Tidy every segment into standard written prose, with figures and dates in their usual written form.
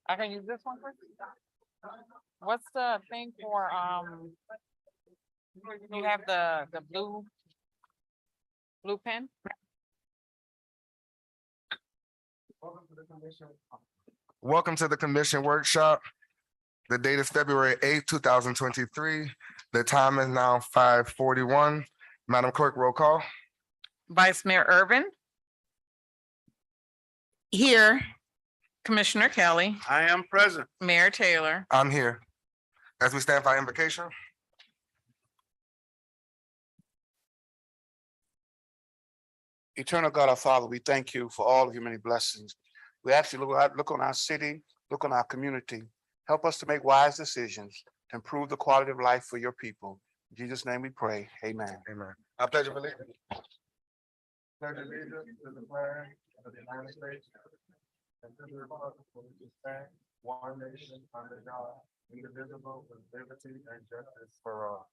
I can use this one, Chris? What's the thing for, you have the blue pen? Welcome to the commission workshop. The date is February 8th, 2023. The time is now 5:41. Madam Clerk, roll call. Vice Mayor Irvin? Here. Commissioner Kelly, I am present. Mayor Taylor. I'm here. As we stand for our invocation. Eternal God, our Father, we thank you for all of your many blessings. We actually look on our city, look on our community. Help us to make wise decisions to improve the quality of life for your people. In Jesus' name we pray. Amen. Amen. I pledge allegiance. Pledge allegiance to the flag of the United States and to the republic for which it stands, one nation under God, indivisible with liberty and justice for all.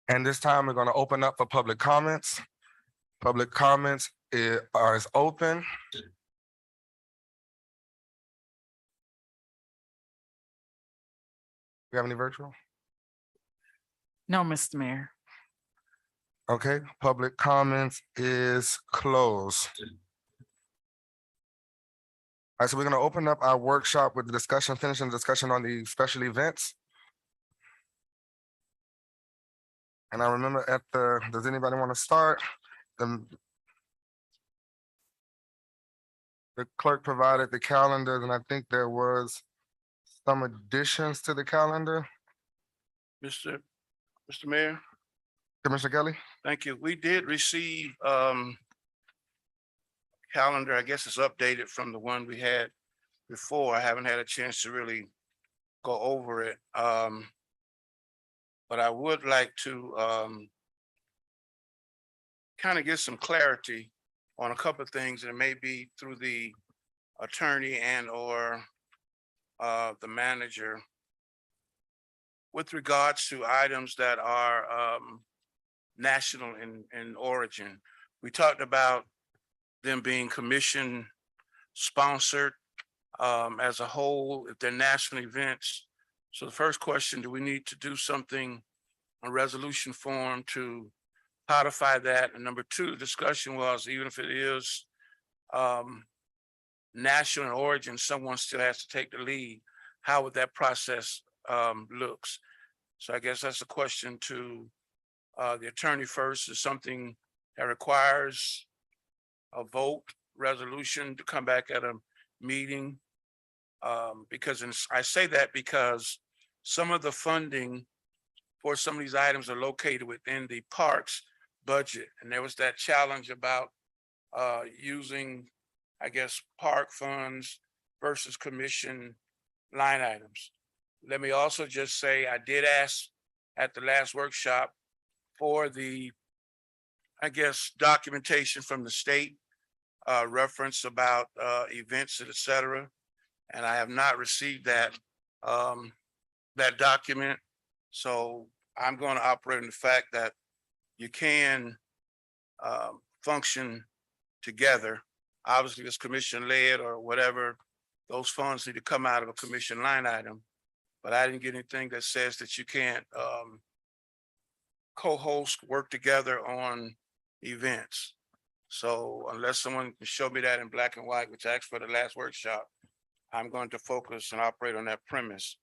And this time we're going to open up for public comments. Public comments is open. You have any virtual? No, Mr. Mayor. Okay, public comments is closed. All right, so we're going to open up our workshop with the discussion, finishing the discussion on the special events. And I remember does anybody want to start? The clerk provided the calendars, and I think there was some additions to the calendar. Mr. Mayor, Commissioner Kelly? thank you. We did receive calendar. I guess it's updated from the one we had before. I haven't had a chance to really go over it. But I would like to kind of get some clarity on a couple of things, and it may be through the attorney and or the manager with regards to items that are national in origin. We talked about them being commission sponsored as a whole, if they're national events. So the first question, do we need to do something, a resolution form to codify that? And number two, the discussion was, even if it is national in origin, someone still has to take the lead. How would that process looks? So I guess that's a question to the attorney first. Is something that requires a vote resolution to come back at a meeting? Because I say that because some of the funding for some of these items are located within the parks budget. And there was that challenge about using, I guess, park funds versus commission line items. Let me also just say, I did ask at the last workshop for the, I guess, documentation from the state, reference about events, et cetera. And I have not received that document. So I'm going to operate on the fact that you can function together. Obviously, it's commission led or whatever. Those funds need to come out of a commission line item. But I didn't get anything that says that you can't co-host, work together on events. So unless someone can show me that in black and white, which I asked for the last workshop, I'm going to focus and operate on that premise.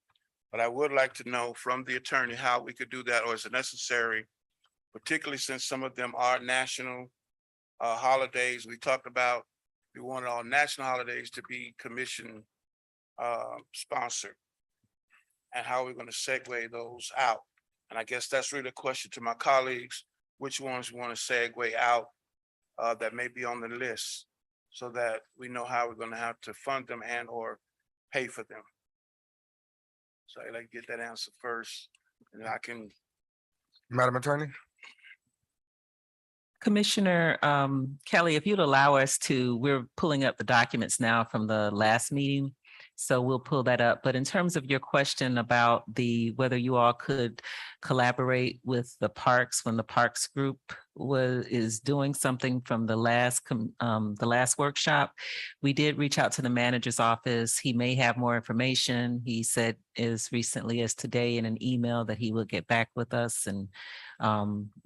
But I would like to know from the attorney how we could do that, or is it necessary, particularly since some of them are national holidays. We talked about, we wanted all national holidays to be commission sponsored. And how we're going to segue those out. And I guess that's really a question to my colleagues, which ones we want to segue out that may be on the list, so that we know how we're going to have to fund them and or pay for them. So I'd like to get that answer first, and I can. Madam Attorney? Commissioner Kelly, if you'd allow us to, we're pulling up the documents now from the last meeting. So we'll pull that up. But in terms of your question about whether you all could collaborate with the parks when the parks group is doing something from the last workshop, we did reach out to the manager's office. He may have more information. He said as recently as today in an email that he will get back with us and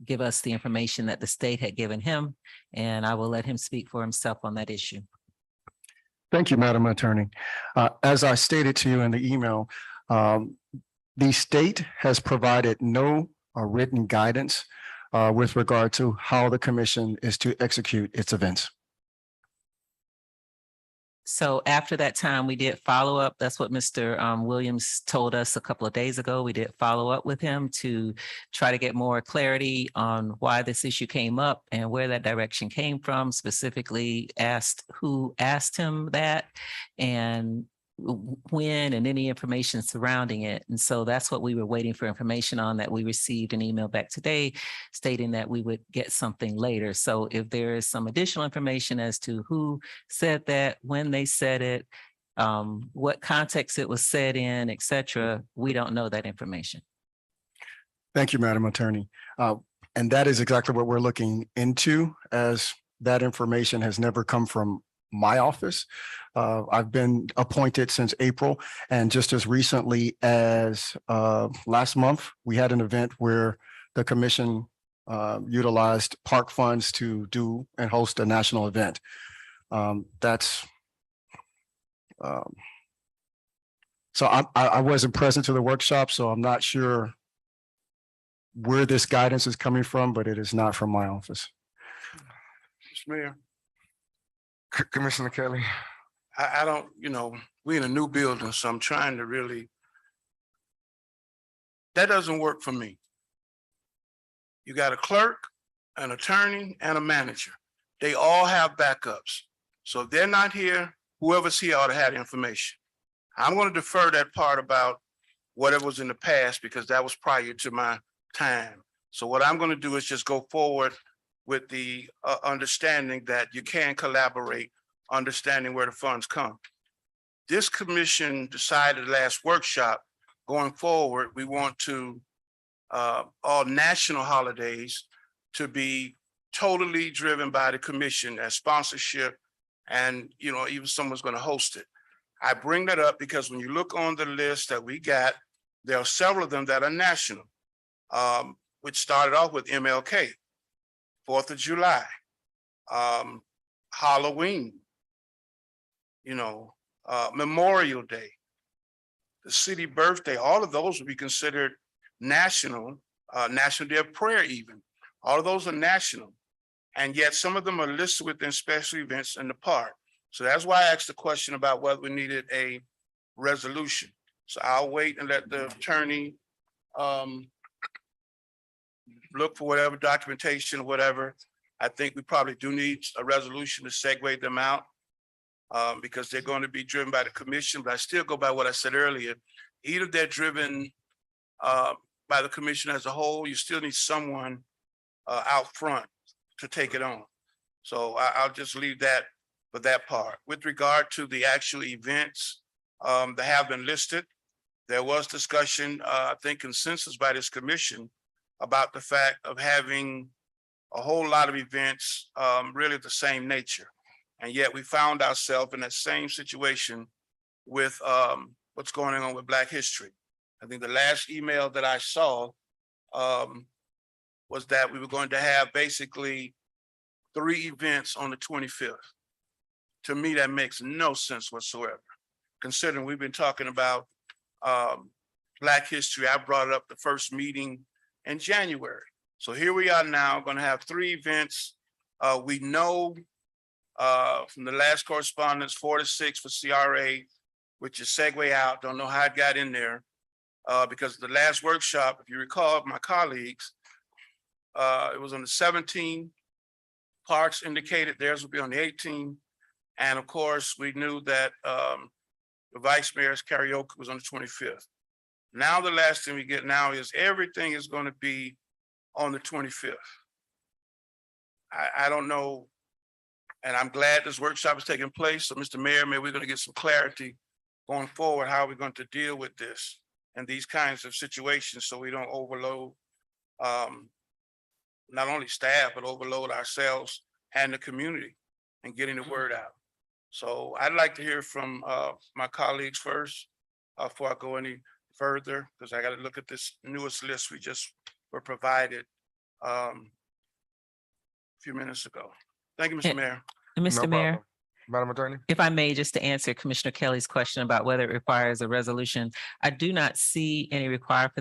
give us the information that the state had given him. And I will let him speak for himself on that issue. Thank you, Madam Attorney. As I stated to you in the email, the state has provided no written guidance with regard to how the commission is to execute its events. So after that time, we did follow up. That's what Mr. Williams told us a couple of days ago. We did follow up with him to try to get more clarity on why this issue came up and where that direction came from, specifically asked who asked him that and when and any information surrounding it. And so that's what we were waiting for information on, that we received an email back today stating that we would get something later. So if there is some additional information as to who said that, when they said it, what context it was said in, et cetera, we don't know that information. Thank you, Madam Attorney. And that is exactly what we're looking into, as that information has never come from my office. I've been appointed since April, and just as recently as last month, we had an event where the commission utilized park funds to do and host a national event. So I wasn't present to the workshop, so I'm not sure where this guidance is coming from, but it is not from my office. Mr. Mayor, Commissioner Kelly. I don't, we're in a new building, so I'm trying to really, that doesn't work for me. You got a clerk, an attorney, and a manager. They all have backups. So if they're not here, whoever's here ought to have the information. I'm going to defer that part about whatever was in the past, because that was prior to my time. So what I'm going to do is just go forward with the understanding that you can collaborate, understanding where the funds come. This commission decided last workshop, going forward, we want to all national holidays to be totally driven by the commission as sponsorship, and even someone's going to host it. I bring that up because when you look on the list that we got, there are several of them that are national, which started off with MLK, 4th of July, Halloween, Memorial Day, the city birthday. All of those would be considered national, National Day of Prayer even. All of those are national. And yet some of them are listed within special events in the park. So that's why I asked the question about whether we needed a resolution. So I'll wait and let the attorney look for whatever documentation or whatever. I think we probably do need a resolution to segue them out because they're going to be driven by the commission. But I still go by what I said earlier. Either they're driven by the commission as a whole, you still need someone out front to take it on. So I'll just leave that for that part. With regard to the actual events that have been listed, there was discussion, I think consensus by this commission about the fact of having a whole lot of events really the same nature. And yet we found ourselves in that same situation with what's going on with Black History. I think the last email that I saw was that we were going to have basically 3 events on the 25th. To me, that makes no sense whatsoever, considering we've been talking about Black History. I brought it up the first meeting in January. So here we are now going to have 3 events. We know from the last correspondence, 4 to 6 for CRA, which is segue out. Don't know how it got in there because the last workshop, if you recall, my colleagues, it was on the 17th. Parks indicated theirs would be on the 18th. And of course, we knew that the vice mayor's karaoke was on the 25th. Now, the last thing we get now is everything is going to be on the 25th. I don't know. And I'm glad this workshop is taking place. So Mr. Mayor, maybe we're going to get some clarity going forward, how we're going to deal with this and these kinds of situations so we don't overload not only staff, but overload ourselves and the community and getting the word out. So I'd like to hear from my colleagues first before I go any further, because I got to look at this newest list we just were provided a few minutes ago. Thank you, Mr. Yeah. Mayor. And No Mr. Mayor, problem. Madam Attorney? if I may, just to answer Commissioner Kelly's question about whether it requires a resolution, I do not see any requirement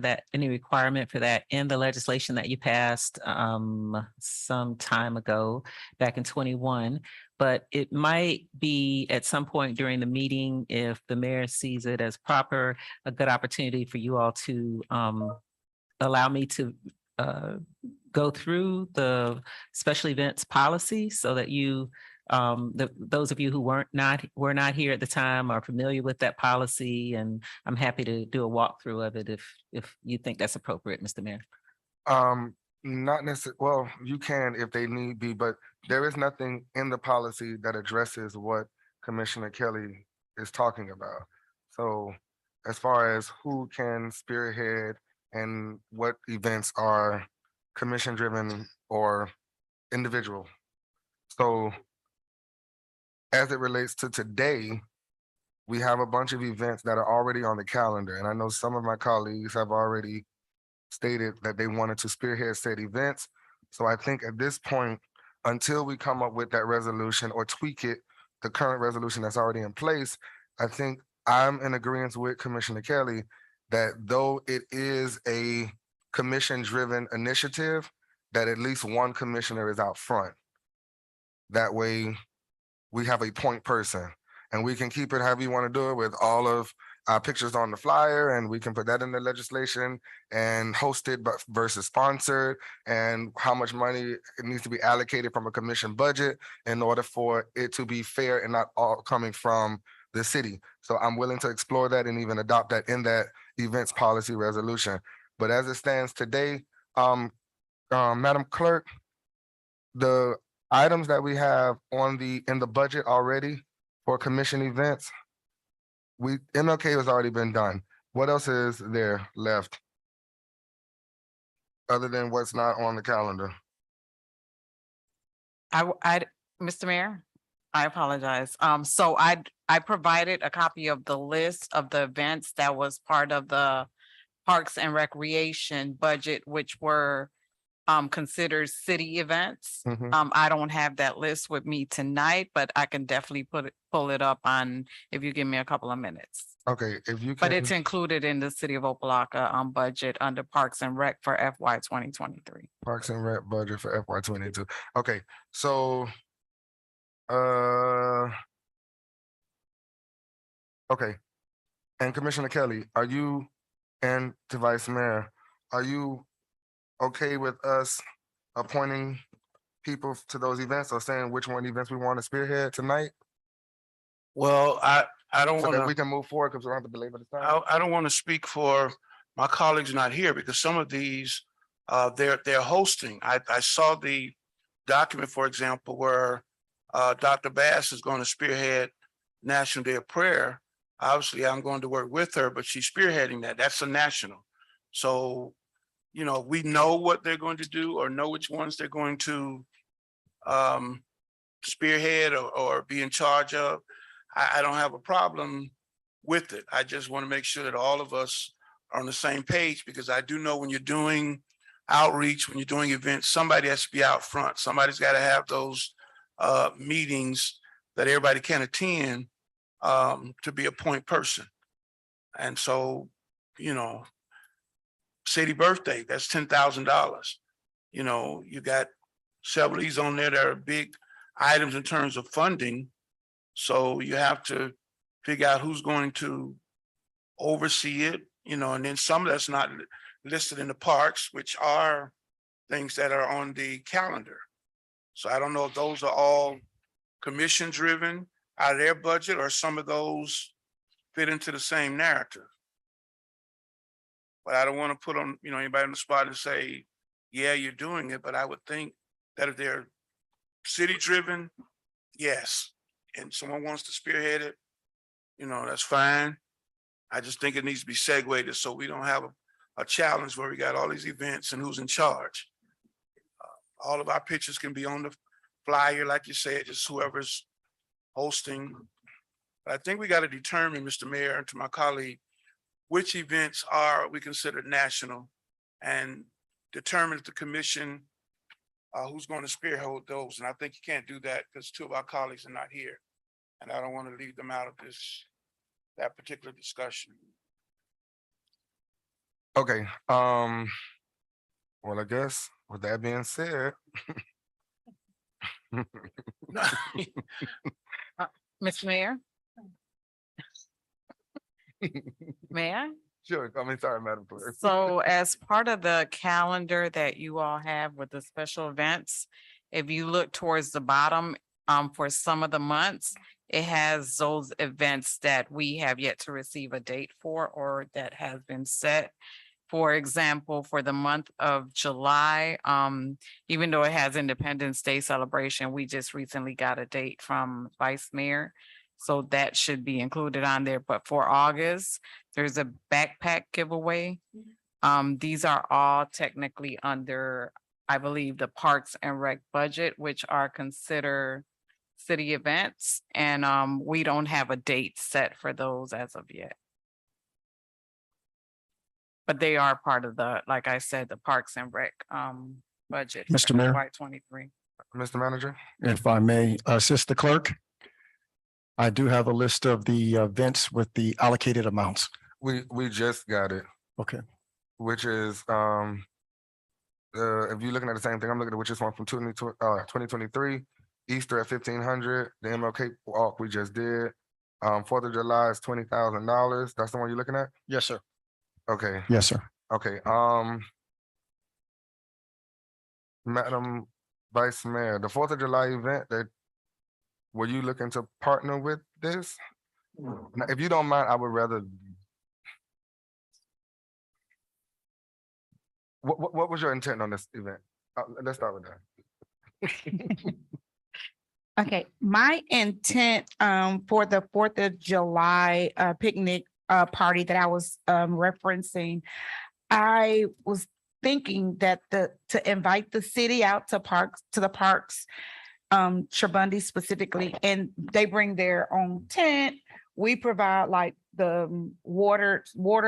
for that in the legislation that you passed some time ago, back in 21. But it might be at some point during the meeting, if the mayor sees it as proper, a good opportunity for you all to allow me to go through the special events policy so that you those of you who were not here at the time are familiar with that policy, and I'm happy to do a walkthrough of it if you think that's appropriate, Mr. Mayor. Not necessarily, well, you can if they need be, but there is nothing in the policy that addresses what Commissioner Kelly is talking about. So as far as who can spearhead and what events are commission driven or individual. So as it relates to today, we have a bunch of events that are already on the calendar. And I know some of my colleagues have already stated that they wanted to spearhead said events. So I think at this point, until we come up with that resolution or tweak it, the current resolution that's already in place, I think I'm in agreement with Commissioner Kelly that though it is a commission-driven initiative, that at least one commissioner is out front. That way, we have a point person, and we can keep it however you want to do it with all of our pictures on the flyer, and we can put that in the legislation and hosted but versus sponsored, and how much money it needs to be allocated from a commission budget in order for it to be fair and not all coming from the city. So I'm willing to explore that and even adopt that in that events policy resolution. But as it stands today, Madam Clerk, the items that we have in the budget already for commission events, MLK has already been done. What else is there left? Other than what's not on the calendar? Mr. Mayor, I apologize. So I provided a copy of the list of the events that was part of the Parks and Recreation budget, which were considered city events. Mhm. I don't have that list with me tonight, but I can definitely pull it up on, if you give me a couple of minutes. Okay, if you But can, it's included in the city of Opa-locka budget under Parks and Rec for FY 2023. Parks and Rec budget for FY 22. Okay, so okay. And Commissioner Kelly, are you, and to Vice Mayor, are you okay with us appointing people to those events or saying which one events we want to spearhead tonight? Well, I don't So want that we to, can move forward because we don't have to belabor this time. I don't want to speak for my colleagues not here, because some of these, they're hosting. I saw the document, for example, where Dr. Bass is going to spearhead National Day of Prayer. Obviously, I'm going to work with her, but she's spearheading that. That's a national. So, you know, we know what they're going to do or know which ones they're going to spearhead or be in charge of. I don't have a problem with it. I just want to make sure that all of us are on the same page, because I do know when you're doing outreach, when you're doing events, somebody has to be out front. Somebody's got to have those meetings that everybody can attend to be a point person. And so, you know, city birthday, that's $10,000. You know, you got several of these on there that are big items in terms of funding. So you have to figure out who's going to oversee it, you know, and then some that's not listed in the parks, which are things that are on the calendar. So I don't know if those are all commission driven out of their budget, or some of those fit into the same narrative. But I don't want to put on, you know, anybody on the spot and say, yeah, you're doing it. But I would think that if they're city driven, yes. And someone wants to spearhead it, that's fine. I just think it needs to be segued so we don't have a challenge where we got all these events and who's in charge. All of our pictures can be on the flyer, like you said, just whoever's hosting. But I think we got to determine, Mr. Mayor, and to my colleague, which events are we considered national, and determine if the commission who's going to spearhead those. And I think you can't do that because two of our colleagues are not here. And I don't want to leave them out of that particular discussion. Okay, well, I guess with that being said. Mr. Mayor? May I? Sure, sorry, Madam Clerk. So as part of the calendar that you all have with the special events, if you look towards the bottom, for some of the months, it has those events that we have yet to receive a date for or that has been set. For example, for the month of July, even though it has Independence Day celebration, we just recently got a date from Vice Mayor. So that should be included on there. But for August, there's a backpack giveaway. These are all technically under, I believe, the Parks and Rec budget, which are considered city events. And we don't have a date set for those as of yet. But they are part of the, like I said, the Parks and Rec budget. for Mr. Mayor? FY 23. Mr. Manager? If I may assist the clerk. I do have a list of the events with the allocated amounts. We just got it, Okay, which is, if you're looking at the same thing, I'm looking at which is one from 2023, Easter at 1,500, the MLK walk we just did. 4th of July is $20,000. That's the one you're looking at? yes, sir. Okay, Yes, sir. okay, Madam Vice Mayor, the 4th of July event were you looking to partner with this? Now, if you don't mind, I would rather. What was your intent on this event? Let's start with that. Okay, my intent for the 4th of July picnic party that I was referencing, I was thinking that to invite the city out to the parks, Shabundy specifically, and they bring their own tent. We provide like the water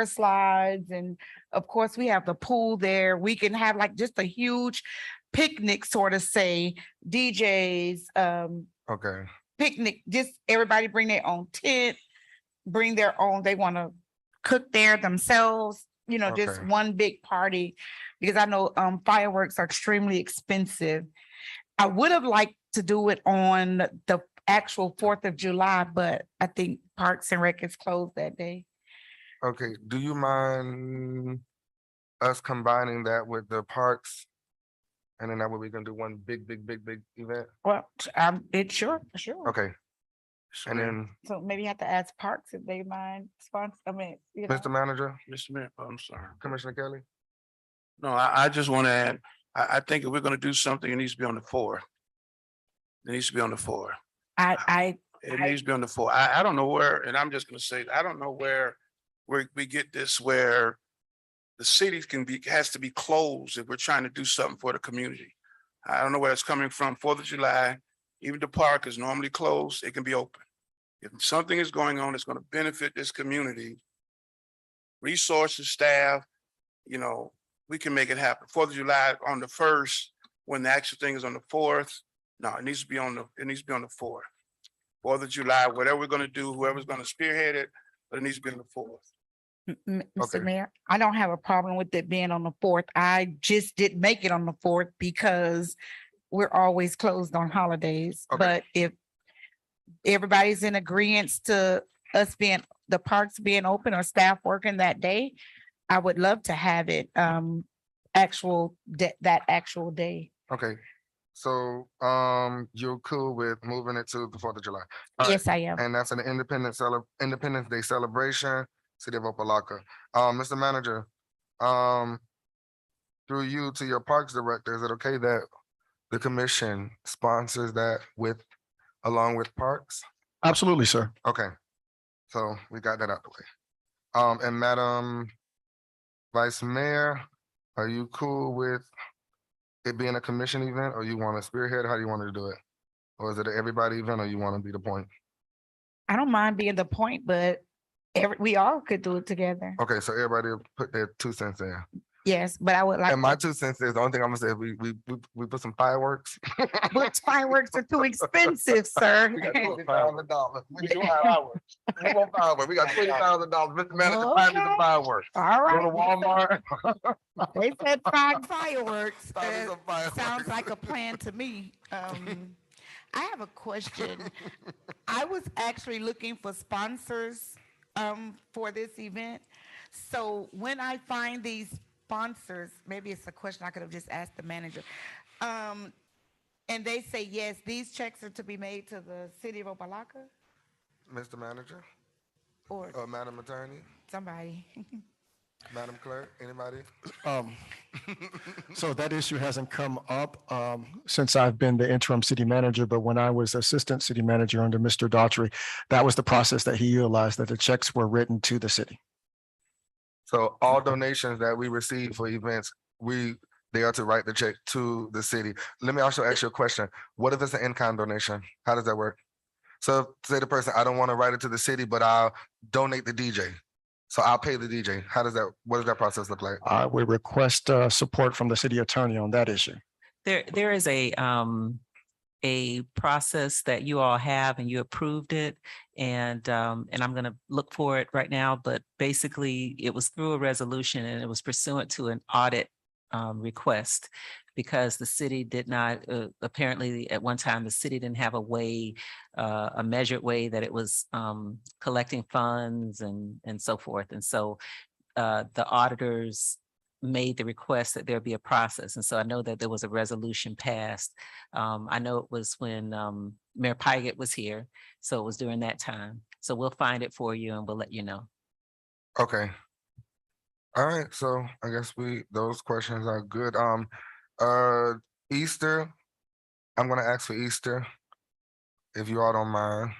slides, and of course we have the pool there. We can have like just a huge picnic, sort of say, DJs, Okay, picnic, just everybody bring their own tent, bring their own, they want to cook there themselves, just Okay. one big party. Because I know fireworks are extremely expensive. I would have liked to do it on the actual 4th of July, but I think Parks and Rec is closed that day. okay. Do you mind us combining that with the parks? And then that way we can do one big event? Well, sure. Okay, and then, So maybe you have to ask Parks if they mind sponsor, Mr. Manager, Mr. Mayor, I'm sorry. Commissioner Kelly? No, I just want to add, I think if we're going to do something, it needs to be on the 4th. It needs to be on the 4th. It needs to be on the 4th. I don't know where, and I'm just going to say, I don't know where we get this, where the city has to be closed if we're trying to do something for the community. I don't know where it's coming from. 4th of July, even the park is normally closed, it can be open. If something is going on that's going to benefit this community, resources, staff, we can make it happen. 4th of July on the 1st, when the actual thing is on the 4th. No, it needs to be on the 4th. 4th of July, whatever we're going to do, whoever's going to spearhead it, but it needs to be on the 4th. Okay. Mr. Mayor, I don't have a problem with it being on the 4th. I just didn't make it on the 4th because we're always closed on holidays. Okay. But if everybody's in agreement to us the parks being open or staff working that day, I would love to have it that actual day. Okay, so, you're cool with moving it to the 4th of July? All right. Yes, I am. And that's an Independence Day celebration, City of Opa-locka. Mr. Manager, through you to your Parks Director, is it okay that the commission sponsors that along with parks? Absolutely, sir. Okay, so we got that out the way. And Madam Vice Mayor, are you cool with it being a commission event, or you want to spearhead? How do you want to do it? Or is it an everybody event, or you want to be the point? I don't mind being the point, but we all could do it together. Okay, so everybody will put their 2 cents in. Yes, but I would like, And my to- 2 cents is, the only thing I'm gonna say, is we put some fireworks. but fireworks are too expensive, sir. We got $20,000. We do fireworks. We want fireworks. We got $20,000. Mr. Manager, find me some Okay. fireworks. All Go to right. Walmart. They said fireworks. Find me some fireworks. Sounds like a plan to me. I have a question. I was actually looking for sponsors for this event. So when I find these sponsors, maybe it's a question I could have just asked the manager. And they say, yes, these checks are to be made to the city of Opa-locka Mr. Manager, or Madam Attorney, somebody. Madam Clerk, anybody? So that issue hasn't come up since I've been the interim city manager, but when I was assistant city manager under Mr. Daughtry, that was the process that he utilized, that the checks were written to the city. So all donations that we receive for events, they are to write the check to the city. Let me also ask you a question. What if it's an in-kind donation? How does that work? So say the person, I don't want to write it to the city, but I'll donate the DJ. So I'll pay the DJ. What does that process look like? I would request support from the city attorney on that issue. There is a process that you all have and you approved it. And I'm going to look for it right now, but basically it was through a resolution and it was pursuant to an audit request because the city did not, apparently at one time, the city didn't have a way, a measured way that it was collecting funds and so forth. And so the auditors made the request that there be a process. And so I know that there was a resolution passed. I know it was when Mayor Pygott was here. So it was during that time. So we'll find it for you and we'll let you know. Okay. All right, so I guess those questions are good. Easter, I'm gonna ask for Easter, if you all don't mind.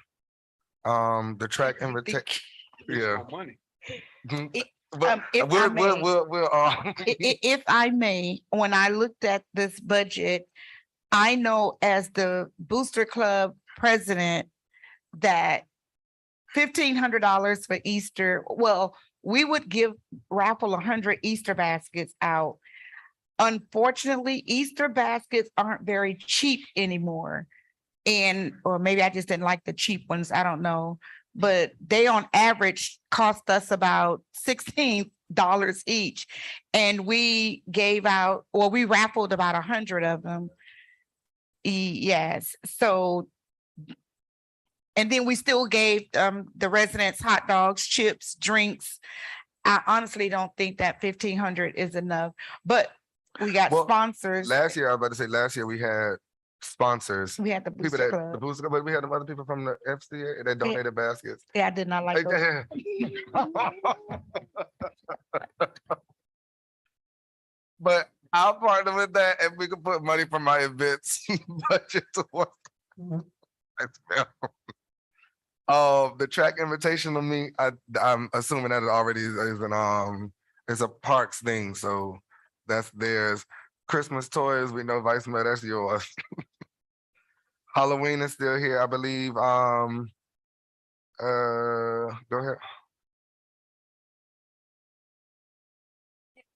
The track invitation, yeah. Money. But If I may. we'll, If I may, when I looked at this budget, I know as the Booster Club president that $1,500 for Easter, well, we would raffle 100 Easter baskets out. Unfortunately, Easter baskets aren't very cheap anymore. Or maybe I just didn't like the cheap ones, I don't know. But they on average cost us about $16 each. And we we raffled about 100 of them. Yes, so. And then we still gave the residents hot dogs, chips, drinks. I honestly don't think that 1,500 is enough, but we got sponsors. last year, I was about to say, last year we had sponsors. We had the People Booster the Club. Booster Club, but we had some other people from the FCA that donated baskets. Yeah, I did not like those. But I'll partner with that if we can put money from my events budget to work. That's fair. The track invitation to me, I'm assuming that it already is a parks thing, so that's theirs. Christmas toys, we know Vice Mayor, that's yours. Halloween is still here, I believe. Go ahead.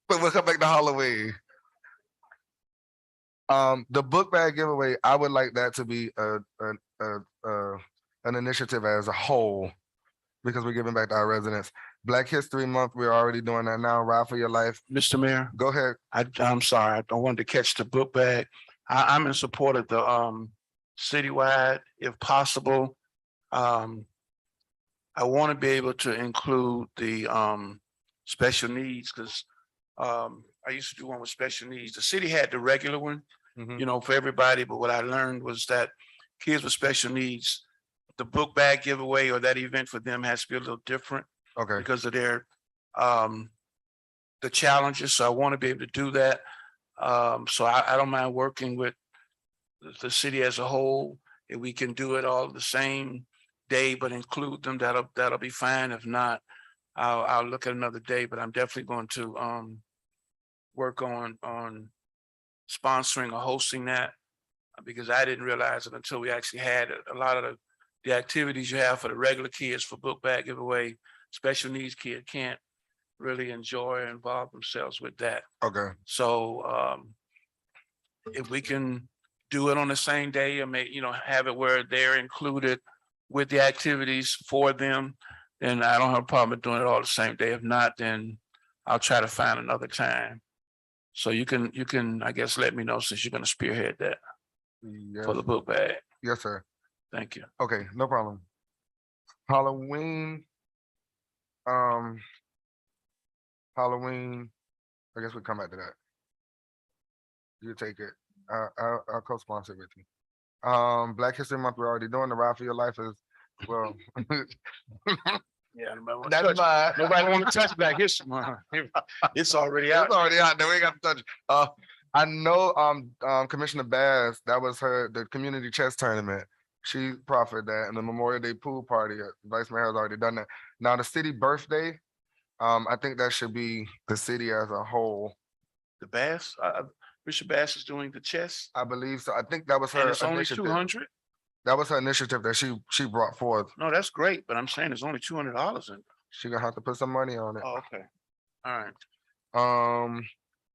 But we'll come back to Halloween. The book bag giveaway, I would like that to be an initiative as a whole, because we're giving back to our residents. Black History Month, we're already doing that now. Ride for Your Life. Mr. Mayor, Go ahead. I'm sorry, I wanted to catch the book bag. I'm in support of the citywide, if possible. I want to be able to include the special needs because I used to do one with special needs. The city had the regular one, Mhm. you know, for everybody, but what I learned was that kids with special needs, the book bag giveaway or that event for them has to be a little different Okay. because of their the challenges. So I want to be able to do that. So I don't mind working with the city as a whole. If we can do it all the same day, but include them, that'll be fine. If not, I'll look at another day, but I'm definitely going to work on sponsoring or hosting that, because I didn't realize it until we actually had it. A lot of the activities you have for the regular kids for book bag giveaway, special needs kid can't really enjoy or involve themselves with that. Okay, So if we can do it on the same day, or have it where they're included with the activities for them, then I don't have a problem with doing it all the same day. If not, then I'll try to find another time. So you can, I guess, let me know, since you're gonna spearhead that yes, for the book bag. yes, sir. Thank you. Okay, no problem. Halloween. Halloween, I guess we come back to that. You take it. I'll co-sponsor with you. Black History Month, we're already doing. The Ride for Your Life is, well. Yeah, That's fine. nobody want to touch Black History Month. It's already out. It's already out there. We ain't got to touch it. I know, Commissioner Bass, that was the community chess tournament. She proffered that, and the Memorial Day pool party, Vice Mayor has already done that. Now, the city birthday, I think that should be the city as a whole. The Bass, Bishop Bass is doing the chess, I believe so. I think that was and her it's only initiative. 200. That was her initiative that she brought forth. No, that's great, but I'm saying there's only $200 in it. She gonna have to put some money on it. Oh, okay. All right.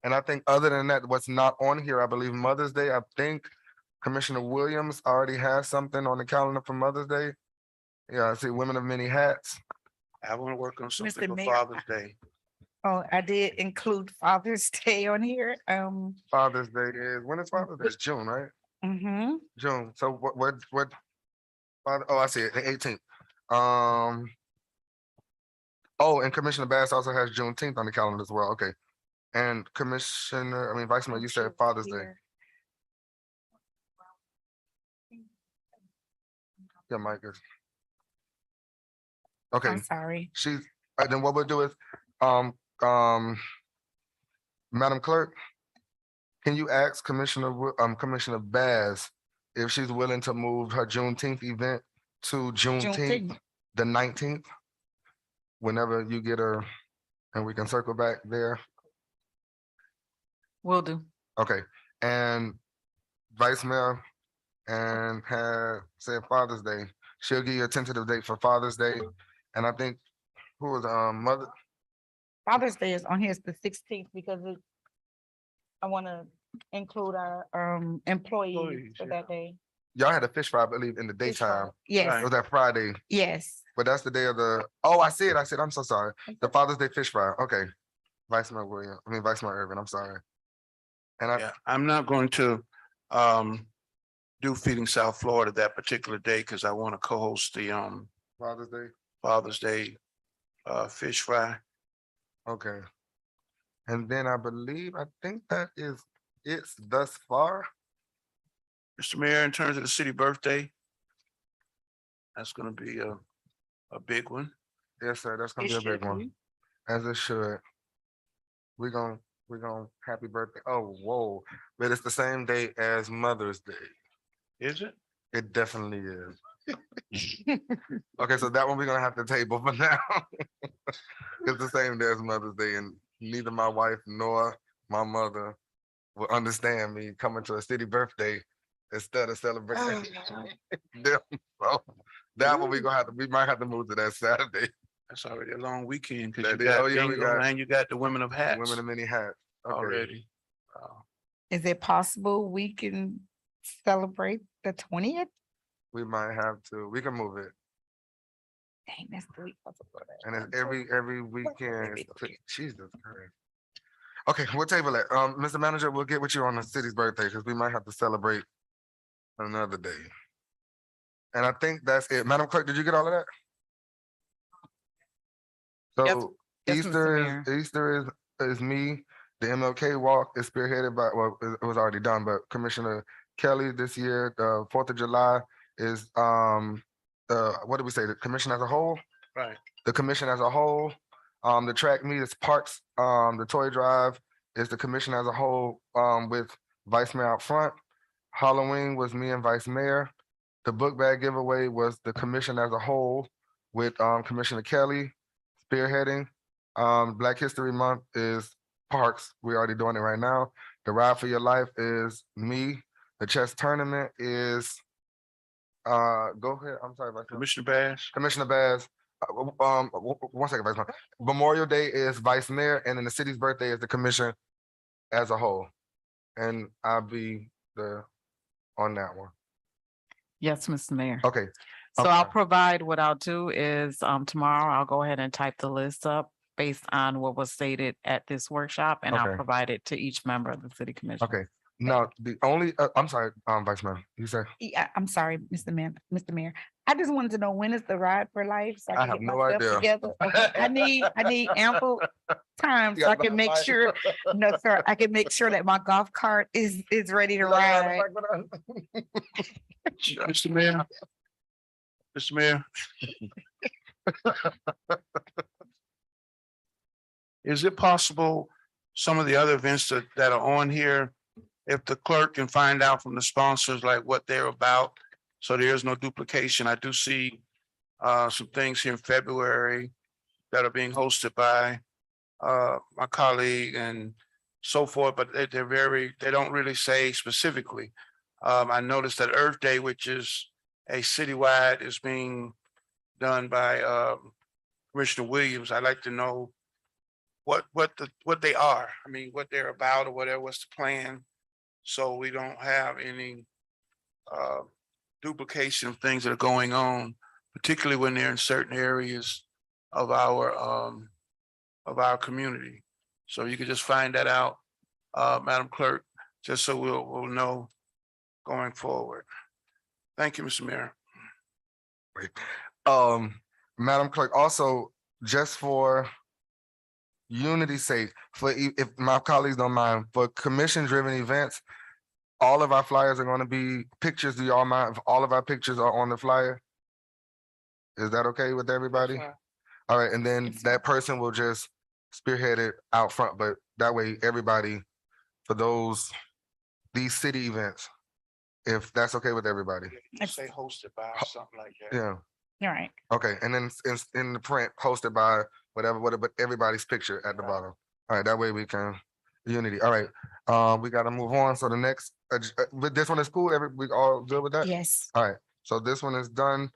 And I think other than that, what's not on here, I believe Mother's Day, I think Commissioner Williams already has something on the calendar for Mother's Day. Yeah, I see Women of Many Hats. I want to work on something for Mayor. Father's Day. Oh, I did include Father's Day on here. Father's Day is, when is Father's Day? It's June, right? Mhm. June. So what? Oh, I see it, the 18th. Oh, and Commissioner Bass also has Juneteenth on the calendar as well. Okay. And Vice Mayor, you said Father's Day. Yeah, Mike is. Okay, I'm sorry. then what we'll do is, Madam Clerk, can you ask Commissioner Bass if she's willing to move her Juneteenth event to Juneteenth, the 19th? Whenever you get her, and we can circle back there. Will do. Okay, and Vice Mayor and had said Father's Day. She'll give you a tentative date for Father's Day. And I think, who was Mother? Father's Day is on here, it's the 16th because I want to include our employees Employees, for yeah. that day. Y'all had a fish fry, I believe, in the daytime. Yes, Right. It was that Friday, yes. but that's the day of the, oh, I see it. I'm so sorry. The Father's Day fish fry. Okay. Vice Mayor Irvin, I'm sorry. And Yeah, I'm not going to do Feeding South Florida that particular day, because I want to co-host the Father's Day, fish fry. okay. And then I think that is it thus far. Mr. Mayor, in terms of the city birthday, that's gonna be a big one. Yes, sir, that's gonna It be a should big one, be. as it should. We're gonna happy birthday. Oh, whoa, but it's the same day as Mother's Day. Is it? It definitely is. Okay, so that one we're gonna have to table for now. It's the same day as Mother's Day, and neither my wife nor my mother will understand me coming to a city birthday instead of celebrating them. So that one we might have to move to that Saturday. That's already a long weekend, because That you is- got oh, yeah, we bingo got- and you got the Women of Hats Women in Many Hats. Okay. already. Is it possible we can celebrate the 20th? We might have to, we can move it. Dang, that's the week before that. And it's every weekend. Jesus Christ. Okay, we'll table it. Mr. Manager, we'll get with you on the city's birthday, because we might have to celebrate another day. And I think that's it. Madam Clerk, did you get all of that? Yes. So Yes, Mr. Mayor. Easter is me. The MLK walk is spearheaded by, well, it was already done, but Commissioner Kelly this year. The 4th of July is what did we say? The commission as a whole? Right. The commission as a whole. The track meet is parks. The toy drive is the commission as a whole, with Vice Mayor out front. Halloween was me and Vice Mayor. The book bag giveaway was the commission as a whole with Commissioner Kelly spearheading. Black History Month is Parks. We're already doing it right now. The Ride for Your Life is me. The chess tournament is go ahead. I'm sorry, Vice Mayor. Commissioner Bass? Commissioner Baz. One second, Vice Mayor. Memorial Day is Vice Mayor, and then the city's birthday is the commission as a whole. And I'll be on that one. Yes, Mr. Mayor. Okay, So I'll okay. provide, what I'll do is, tomorrow I'll go ahead and type the list up based on what was stated at this workshop, and I'll Okay. provide it to each member of the city commission. Okay, now, the only, I'm sorry, Vice Mayor, you said, Yeah, I'm sorry, Mr. Mayor. I just wanted to know, when is the Ride for Life? So I can have get no myself idea. together? Okay, I need ample time You so I gotta can buy make a sure, no, sir, I can make sure that my golf cart is ready to ride. Mr. Mayor? Mr. Mayor? Is it possible some of the other events that are on here, if the clerk can find out from the sponsors, like what they're about, so there is no duplication? I do see some things here in February that are being hosted by my colleague and so forth, but they don't really say specifically. I noticed that Earth Day, which is a citywide, is being done by Commissioner Williams. I'd like to know what they are. I mean, what they're about or whatever, what's the plan? So we don't have any duplication of things that are going on, particularly when they're in certain areas of our community. So you could just find that out, Madam Clerk, just so we'll know going forward. Thank you, Mr. Mayor. Madam Clerk, also, just for unity's sake, if my colleagues don't mind, for commission-driven events, all of our flyers are gonna be pictures. Do y'all mind if all of our pictures are on the flyer? Is that okay with everybody? All right, and then that person will just spearhead it out front, but that way, everybody, for these city events, if that's okay with everybody. Say hosted by something like that. Yeah, All right. okay, and then in the print, hosted by whatever, but everybody's picture at the bottom. All right, that way we can, unity. All right, we gotta move on. So the next, but this one is cool. We all good with that? Yes. All right, so this one is done.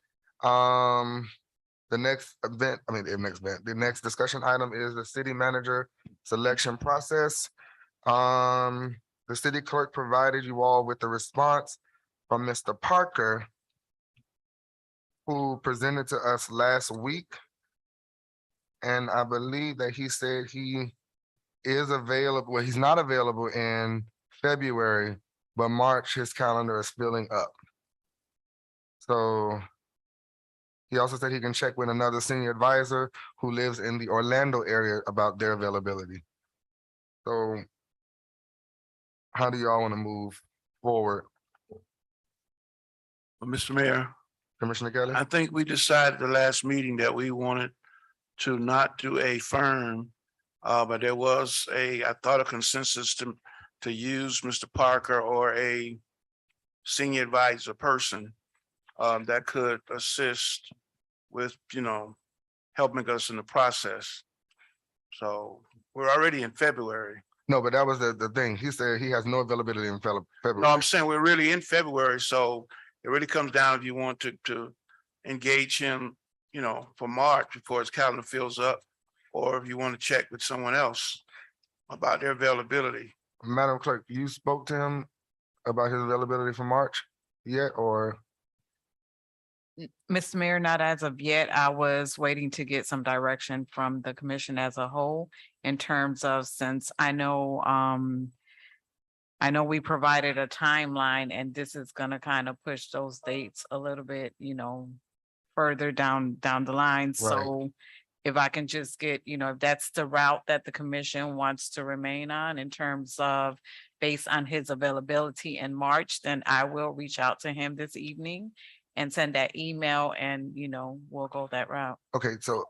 The next event, the next discussion item is the city manager selection process. The city clerk provided you all with the response from Mr. Parker, who presented to us last week. And I believe that he said he is available, well, he's not available in February, but March, his calendar is filling up. So he also said he can check with another senior advisor who lives in the Orlando area about their availability. So how do y'all want to move forward? Well, Mr. Mayor, Commissioner Kelly? I think we decided the last meeting that we wanted to not do a firm, but there was I thought a consensus to use Mr. Parker or a senior advisor person that could assist with, helping us in the process. So we're already in February. No, but that was the thing. He said he has no availability in February. No, I'm saying we're really in February, so it really comes down if you want to engage him, for March before his calendar fills up, or if you want to check with someone else about their availability. Madam Clerk, you spoke to him about his availability for March yet, or? Mr. Mayor, not as of yet. I was waiting to get some direction from the commission as a whole in terms of, since I know we provided a timeline, and this is gonna kind of push those dates a little bit, further down the line. So if I can just get, if that's the route that the commission wants to remain on in terms of based on his availability in March, then I will reach out to him this evening and send that email, and, we'll go that route. Okay, so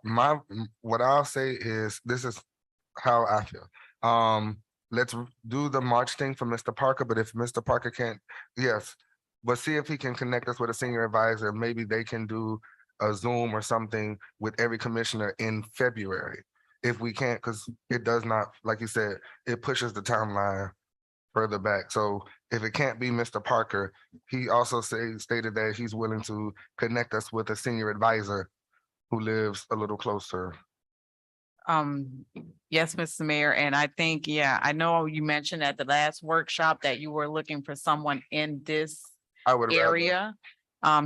what I'll say is, this is how I feel. let's do the March thing for Mr. Parker, but if Mr. Parker can't, yes. But see if he can connect us with a senior advisor. Maybe they can do a Zoom or something with every commissioner in February. If we can't, because it does not, like you said, it pushes the timeline further back. So if it can't be Mr. Parker, he also stated that he's willing to connect us with a senior advisor who lives a little closer. Yes, Mr. Mayor, and I think, yeah, I know you mentioned at the last workshop that you were looking for someone in this I would rather, area.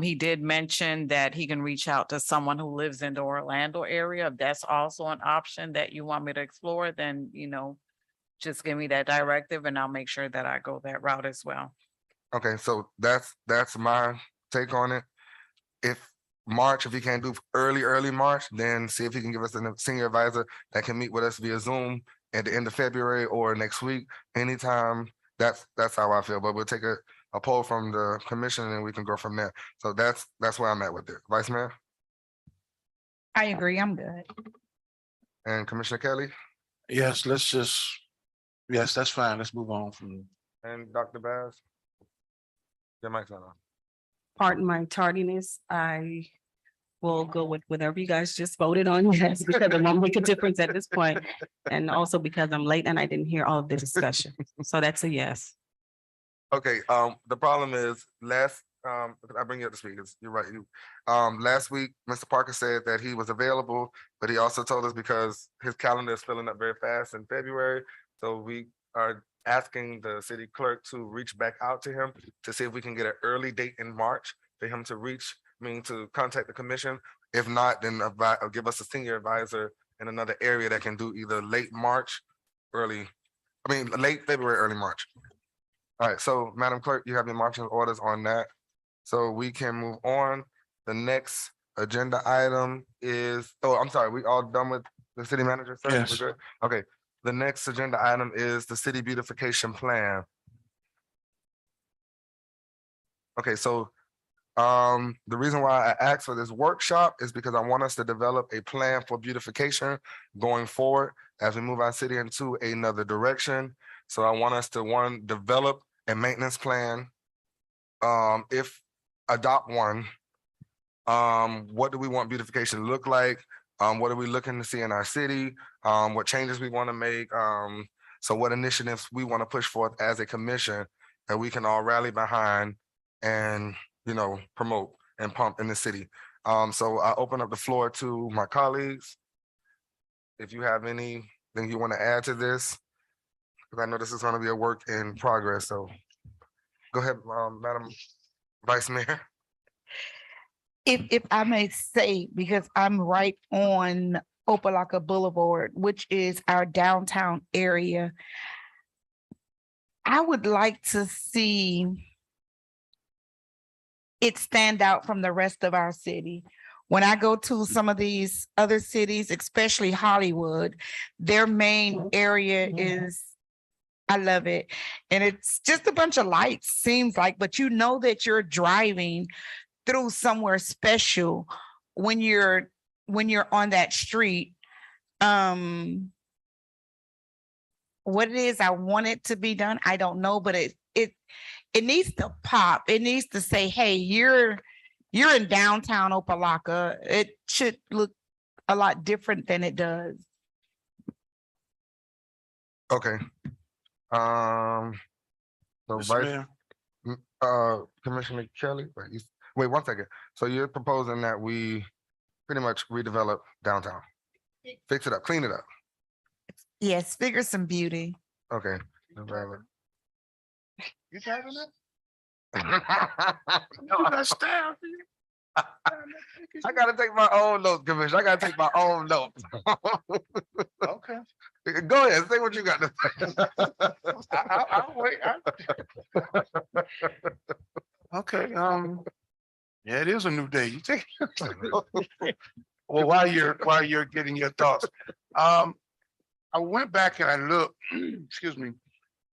He did mention that he can reach out to someone who lives in the Orlando area. If that's also an option that you want me to explore, then, just give me that directive and I'll make sure that I go that route as well. okay, so that's my take on it. If March, if he can't do early March, then see if he can give us a senior advisor that can meet with us via Zoom at the end of February or next week, anytime. That's how I feel, but we'll take a poll from the commission and we can go from there. So that's where I'm at with it. Vice Mayor I agree, I'm good. and Commissioner Kelly Yes, yes, that's fine. Let's move on from. and Dr. Baz. Your mic's not on. Pardon my tardiness, I will go with whatever you guys just voted on, yes, because it won't make a difference at this point. And also because I'm late and I didn't hear all of the discussion. So that's a yes. Okay, the problem is I bring you up to speak, 'cause you're right. Last week, Mr. Parker said that he was available, but he also told us because his calendar is filling up very fast in February. So we are asking the city clerk to reach back out to him to see if we can get an early date in March for him to contact the commission. If not, then give us a senior advisor in another area that can do either late February, early March. All right, so Madam Clerk, you have your marching orders on that. So we can move on. The next agenda item is, I'm sorry, we all done with the city manager? Sir? Yes. We're good? Okay, the next agenda item is the city beautification plan. Okay, so the reason why I asked for this workshop is because I want us to develop a plan for beautification going forward as we move our city into another direction. So I want us to develop a maintenance plan. If adopt one, what do we want beautification to look like? What are we looking to see in our city? What changes we want to make? So what initiatives we want to push forth as a commission that we can all rally behind and, promote and pump in the city. So I open up the floor to my colleagues. If you have anything you want to add to this, because I know this is going to be a work in progress. So go ahead, Madam Vice Mayor. If I may say, because I'm right on Opa-locka Boulevard, which is our downtown area, I would like to see it stand out from the rest of our city. When I go to some of these other cities, especially Hollywood, their main area is, I love it. And it's just a bunch of lights, seems like, but you know that you're driving through somewhere special when you're on that street. What it is I want it to be done, I don't know, but it needs to pop. It needs to say, hey, you're in downtown Opa-locka. It should look a lot different than it does. Okay. So Mr. Mayor, Commissioner Kelly, wait 1 second. So you're proposing that we pretty much redevelop downtown, fix it up, clean it up. Yes, figure some beauty. Okay. You driving it? no, that's down. I gotta take my own notes, Commissioner. I gotta take my own notes. Okay. Go ahead, say what you got to say. I'll wait. Okay, yeah, it is a new day. You take. Well, while you're getting your thoughts, I went back and I looked, excuse me,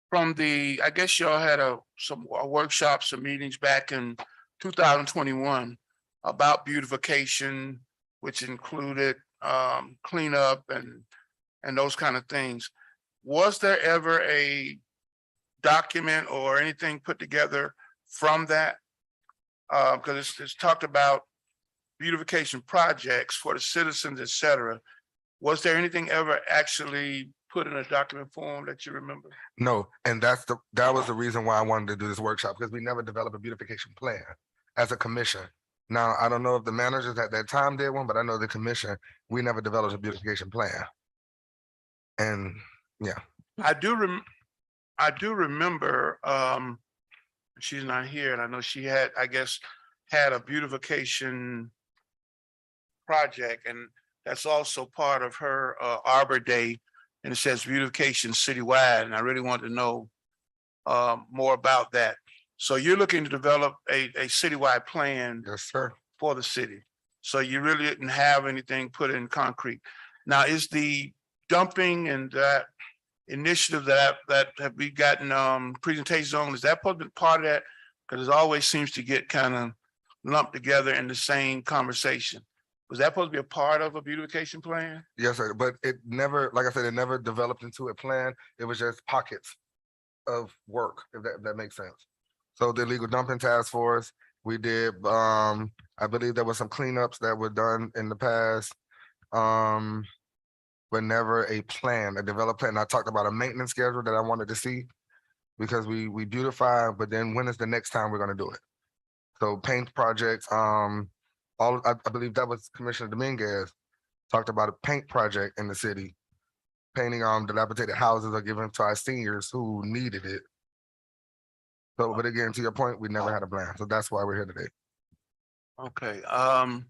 from I guess y'all had some workshops, some meetings back in 2021 about beautification, which included cleanup and those kind of things. Was there ever a document or anything put together from that? Because it's talked about beautification projects for the citizens, et cetera. Was there anything ever actually put in a document form that you remember? No, and that was the reason why I wanted to do this workshop, because we never developed a beautification plan as a commission. Now, I don't know if the managers at that time did one, but I know the commission, we never developed a beautification plan. And yeah, I do remember, she's not here, and I know she had, I guess, had a beautification project, and that's also part of her Arbor Day, and it says beautification citywide, and I really want to know more about that. So you're looking to develop a citywide plan yes, sir. for the city. So you really didn't have anything put in concrete. Now, is the dumping and that initiative that have we gotten presentations on, is that part of that? Because it always seems to get kind of lumped together in the same conversation. Was that supposed to be a part of a beautification plan? Yes, sir. But it never, like I said, it never developed into a plan. It was just pockets of work, if that makes sense. So the illegal dumping task force, we did, I believe there was some cleanups that were done in the past. But never a plan, a developed plan. I talked about a maintenance schedule that I wanted to see, because we beautify, but then when is the next time we're gonna do it? So paint projects, I believe that was Commissioner Dominguez talked about a paint project in the city. Painting dilapidated houses are given to our seniors who needed it. So, but again, to your point, we never had a plan. So that's why we're here today. Okay, oh,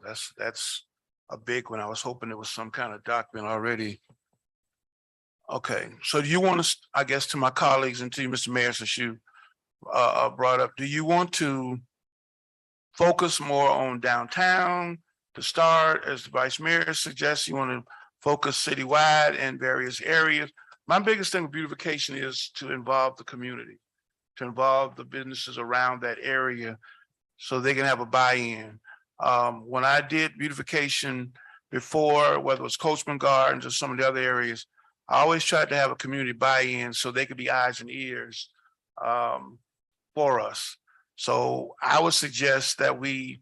that's a big one. I was hoping there was some kind of document already. Okay, so do you want to, I guess, to my colleagues and to you, Mr. Mayor, since you brought up, do you want to focus more on downtown to start, as the Vice Mayor suggests? You want to focus citywide in various areas? My biggest thing with beautification is to involve the community, to involve the businesses around that area so they can have a buy-in. When I did beautification before, whether it was Coachman Gardens or some of the other areas, I always tried to have a community buy-in so they could be eyes and ears for us. So I would suggest that we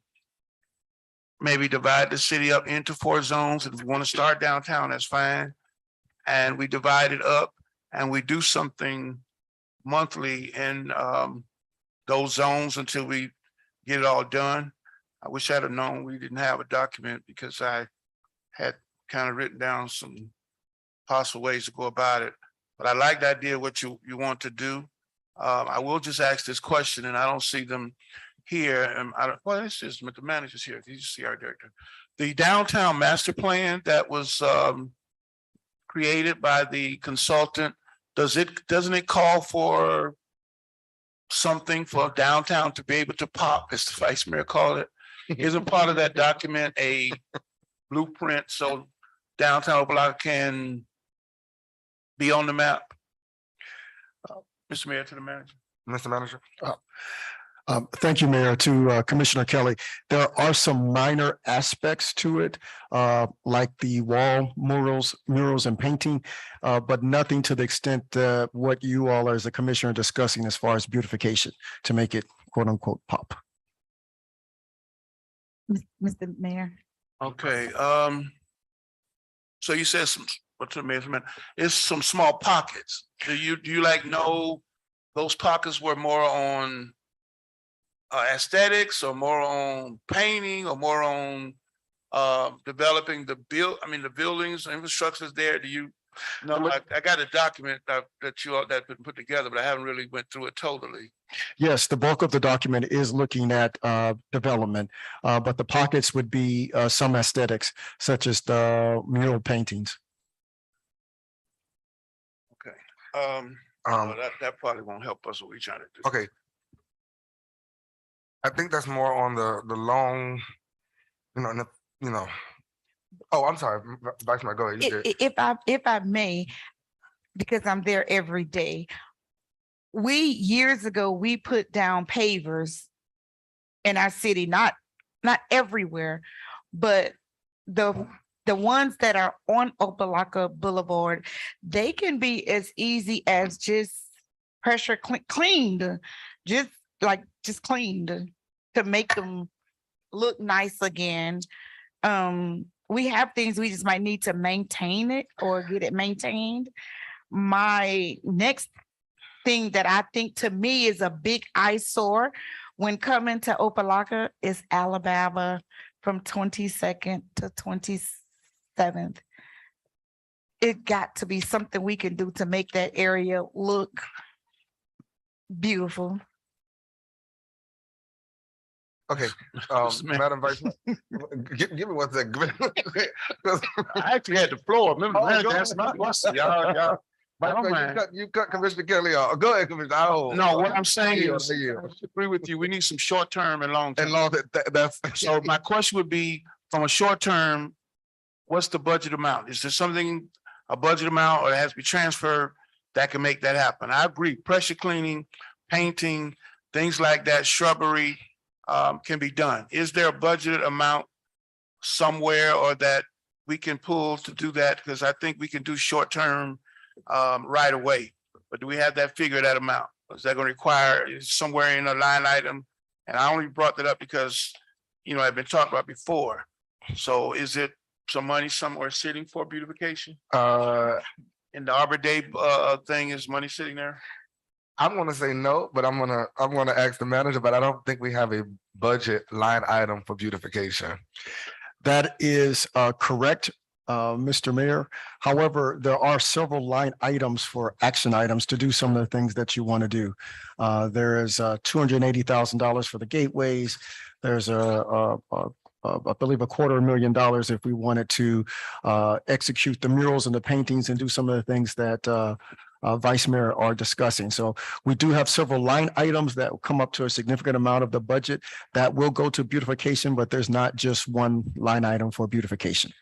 maybe divide the city up into 4 zones. If we want to start downtown, that's fine. And we divide it up and we do something monthly in those zones until we get it all done. I wish I'd have known we didn't have a document, because I had kind of written down some possible ways to go about it. But I like the idea of what you want to do. I will just ask this question, and I don't see them here. And well, this is the manager's here. You see our director. The downtown master plan that was created by the consultant, doesn't it call for something for downtown to be able to pop, as the Vice Mayor called it? Isn't part of that document a blueprint so downtown Opa-locka can be on the map? Mr. Mayor, to the manager. Mr. Manager? Thank you, Mayor. To Commissioner Kelly, there are some minor aspects to it, like the wall murals and painting, but nothing to the extent what you all as a commissioner are discussing as far as beautification to make it quote unquote pop. Mr. Mayor. Okay, so you said some, what's the measurement? It's some small pockets. Do you like know those pockets were more on aesthetics, or more on painting, or more on developing the buildings, infrastructures there? Do you know, I got a document that you all that been put together, but I haven't really went through it totally. Yes, the bulk of the document is looking at development, but the pockets would be some aesthetics, such as the mural paintings. Okay. That probably won't help us what we're trying to do. Okay. I think that's more on the long, Oh, I'm sorry, Vice Mayor, go ahead. You did. If I may, because I'm there every day. Years ago, we put down pavers in our city, not everywhere, but the the ones that are on Opa-locka Boulevard, they can be as easy as just pressure cleaned, just just cleaned to make them look nice again. We have things we just might need to maintain it or get it maintained. My next thing that I think to me is a big eyesore when coming to Opa-locka is Alabama from 22nd to 27th. It got to be something we can do to make that area look beautiful. Okay, Man. Madam Vice, Mayor, give me one second. I actually had the floor. Remember, Oh, man, go that's ahead. my question. Y'all. Vice Oh, Mayor, man. you cut Commissioner Kelly off. Go ahead, Commissioner. No, what I'm saying Yeah, is, yeah. I agree with you. We need some short-term and long-term. And long, that's. So my question would be, from a short term, what's the budget amount? Is there something, a budget amount, or it has to be transferred that can make that happen? I agree, pressure cleaning, painting, things like that, shrubbery, can be done. Is there a budgeted amount somewhere or that we can pull to do that? Because I think we can do short term, right away. But do we have that figure, that amount? Is that going to require somewhere in a line item? And I only brought that up because, you know, I've been talked about before. So is it some money somewhere sitting for beautification? In the Arbor Day thing, is money sitting there? I'm gonna say no, but I'm gonna ask the manager, but I don't think we have a budget line item for beautification. That is correct, Mr. Mayor. However, there are several line items for action items to do some of the things that you want to do. There is $280,000 for the gateways. There's I believe $250,000 if we wanted to execute the murals and the paintings and do some of the things that Vice Mayor are discussing. So we do have several line items that will come up to a significant amount of the budget that will go to beautification, but there's not just one line item for beautification.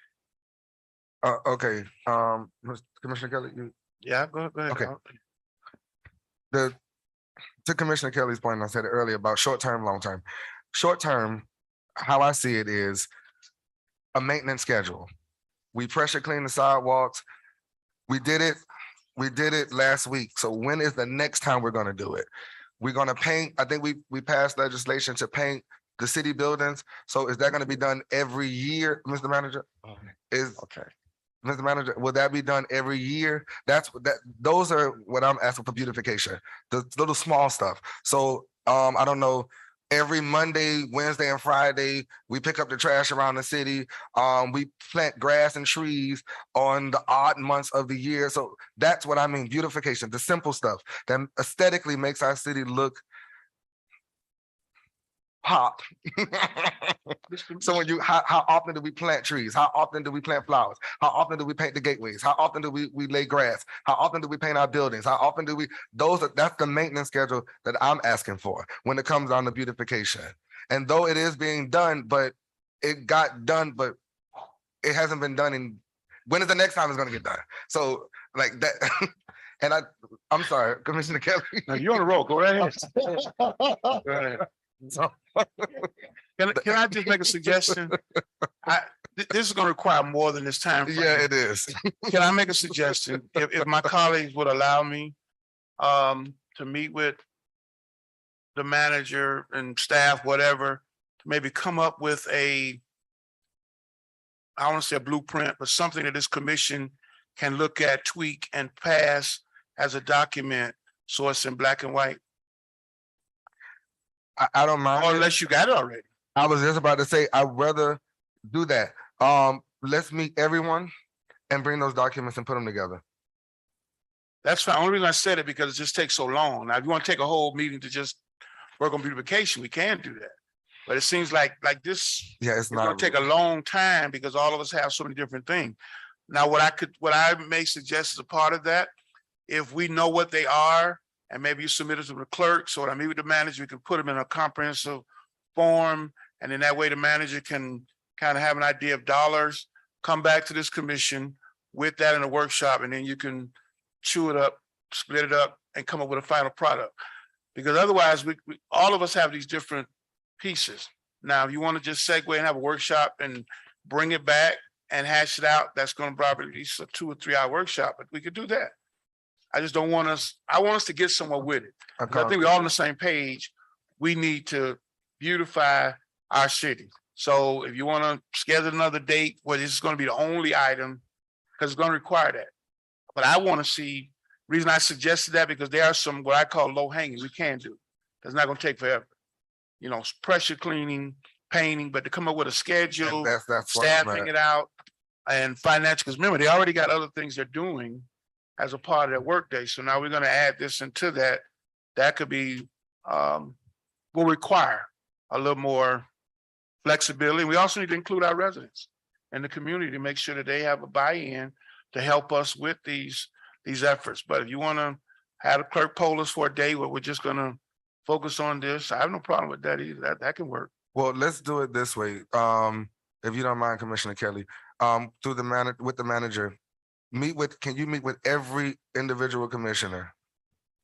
Okay, Commissioner Kelly, Yeah, go ahead. Okay. To Commissioner Kelly's point, and I said it earlier about short term, long term. Short term, how I see it is a maintenance schedule. We pressure clean the sidewalks. We did it last week. So when is the next time we're gonna do it? We're gonna paint, I think we passed legislation to paint the city buildings. So is that gonna be done every year, Mr. Manager? Okay. Mr. Manager, will that be done every year? Those are what I'm asking for beautification, the little small stuff. So I don't know, every Monday, Wednesday, and Friday, we pick up the trash around the city. We plant grass and trees on the odd months of the year. So that's what I mean, beautification, the simple stuff that aesthetically makes our city look pop. So when how often do we plant trees? How often do we plant flowers? How often do we paint the gateways? How often do we lay grass? How often do we paint our buildings? How often do we, that's the maintenance schedule that I'm asking for when it comes down to beautification. And though it is being done, but it got done, but it hasn't been done in, when is the next time it's gonna get done? So like that, and I'm sorry, Commissioner Kelly. No, you're on the roll. Go right ahead. Go ahead. So, Can I just make a suggestion? This is gonna require more than this time frame. yeah, it is. Can I make a suggestion? If my colleagues would allow me to meet with the manager and staff, whatever, to maybe come up with I don't want to say a blueprint, but something that this commission can look at, tweak, and pass as a document, so it's in black and white. I don't mind. Or unless you got it already. I was just about to say, I'd rather do that. Let's meet everyone and bring those documents and put them together. That's fine. Only reason I said it because it just takes so long. Now, if you want to take a whole meeting to just work on beautification, we can do that. But it seems like this, Yeah, it's gonna take a long time because all of us have so many different things. Now, what I may suggest as a part of that, if we know what they are, and maybe you submit it to the clerk, so when I meet with the manager, we can put them in a comprehensive form. And then that way the manager can kind of have an idea of dollars, come back to this commission with that in a workshop, and then you can chew it up, split it up, and come up with a final product. Because otherwise, we all of us have these different pieces. Now, if you want to just segue and have a workshop and bring it back and hash it out, that's gonna probably be a 2 or 3 hour workshop, but we could do that. I just don't want us, I want us to get somewhere with it. 'Cause I think we're all on the same page. We need to beautify our city. So if you want to schedule another date where this is going to be the only item, because it's going to require that. But I want to see, reason I suggested that because there are some what I call low hanging we can do. It's not going to take forever. You know, pressure cleaning, painting, but to come up with a schedule, That's what I'm staffing at. it out and financial, because remember, they already got other things they're doing as a part of their workday. So now we're going to add this into that. That could be, will require a little more flexibility. We also need to include our residents and the community to make sure that they have a buy-in to help us with these efforts. But if you want to have a clerk poll us for a day where we're just going to focus on this, I have no problem with that either. That can work. Well, let's do it this way. If you don't mind, Commissioner Kelly, through the with the manager, can you meet with every individual commissioner?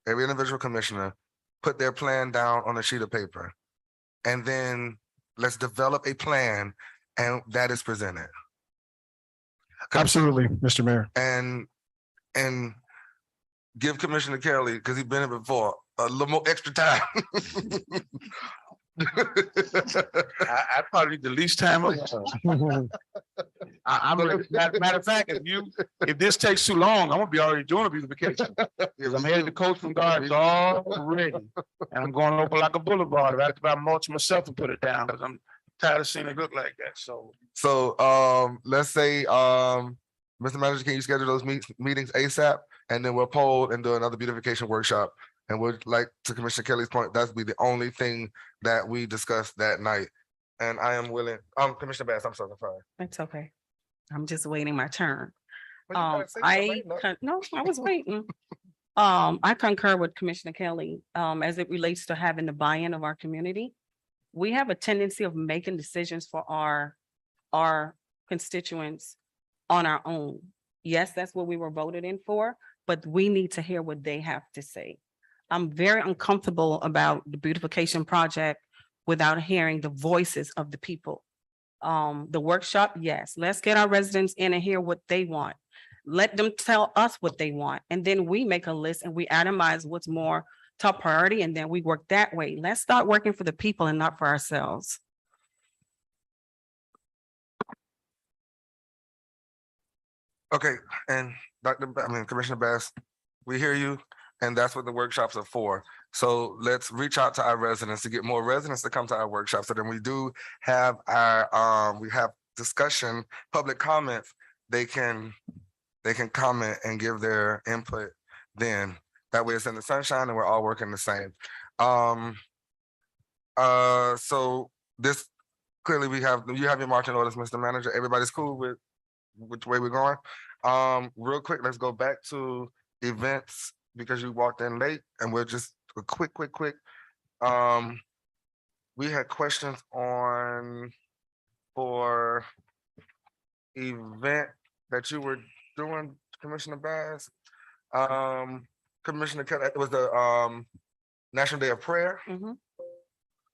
Every individual commissioner, put their plan down on a sheet of paper. And then let's develop a plan and that is presented. Absolutely, Mr. Mayor. And give Commissioner Kelly, because he's been here before, a little more extra time. I probably need the least time. I'm matter of fact, if this takes too long, I'm gonna be already doing a beautification. Because I'm headed to Coachman Gardens already. And I'm going over like a boulevard. After I mulch myself and put it down, because I'm tired of seeing it look like that. So let's say Mr. Manager, can you schedule those meetings ASAP? And then we'll poll and do another beautification workshop. And we'd like, to Commissioner Kelly's point, that's be the only thing that we discussed that night. And I am willing, Commissioner Bass, I'm sorry. It's okay. I'm just waiting my turn. Well, you gotta say something, No, I was waiting. I concur with Commissioner Kelly, as it relates to having the buy-in of our community. We have a tendency of making decisions for our constituents on our own. Yes, that's what we were voted in for, but we need to hear what they have to say. I'm very uncomfortable about the beautification project without hearing the voices of the people. The workshop, yes, let's get our residents in and hear what they want. Let them tell us what they want. And then we make a list and we itemize what's more top priority, and then we work that way. Let's start working for the people and not for ourselves. Okay, and Commissioner Bass, we hear you, and that's what the workshops are for. So let's reach out to our residents to get more residents to come to our workshops. So then we do have our, we have discussion, public comments. They can comment and give their input then. That way it's in the sunshine and we're all working the same. So this, clearly you have your marching orders, Mr. Manager. Everybody's cool with which way we're going. Real quick, let's go back to events because you walked in late, and we'll just a quick. We had questions for event that you were doing, Commissioner Bass. Commissioner Kelly, it was the National Day of Prayer.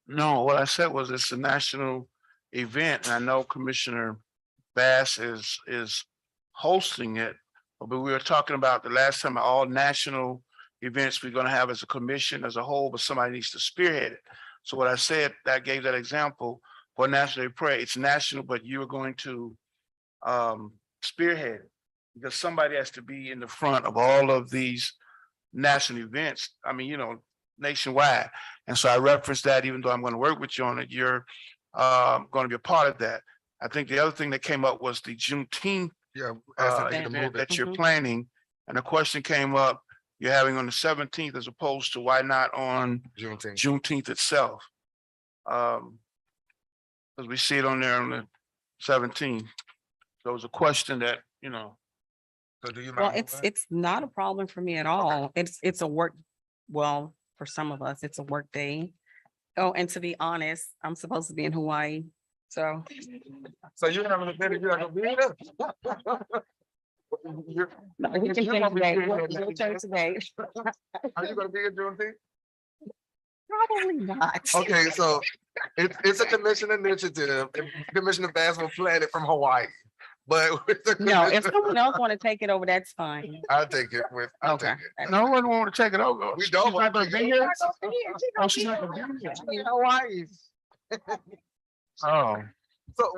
No, what I said was it's a national event, and I know Commissioner Bass is hosting it, but we were talking about the last time all national events we're going to have as a commission as a whole, but somebody needs to spearhead it. So what I said, I gave that example for National Day of Prayer. It's national, but you're going to spearhead it because somebody has to be in the front of all of these national events. I mean, nationwide. And so I referenced that, even though I'm going to work with you on it, you're going to be a part of that. I think the other thing that came up was the Juneteenth event that you're planning. And the question came up, you're having on the 17th as opposed to why not on Juneteenth itself? Because we see it on there on the 17th. So it was a question that, So do you Well, mind? it's not a problem for me at all. It's a work, well, for some of us, it's a work day. Oh, and to be honest, I'm supposed to be in Hawaii, so. So you're having a dinner, you're not gonna be there? We can change today. We'll change today. Are you gonna be at Juneteenth? Probably not. Okay, so it's a commission initiative, and Commissioner Bass will plan it from Hawaii. but with the No, if commission- someone else want to take it over, that's fine. I'll take it with, I'll Okay. take it. No one want to take it over. We don't. want to be here. Oh, she's not gonna be here. You know why? Oh, So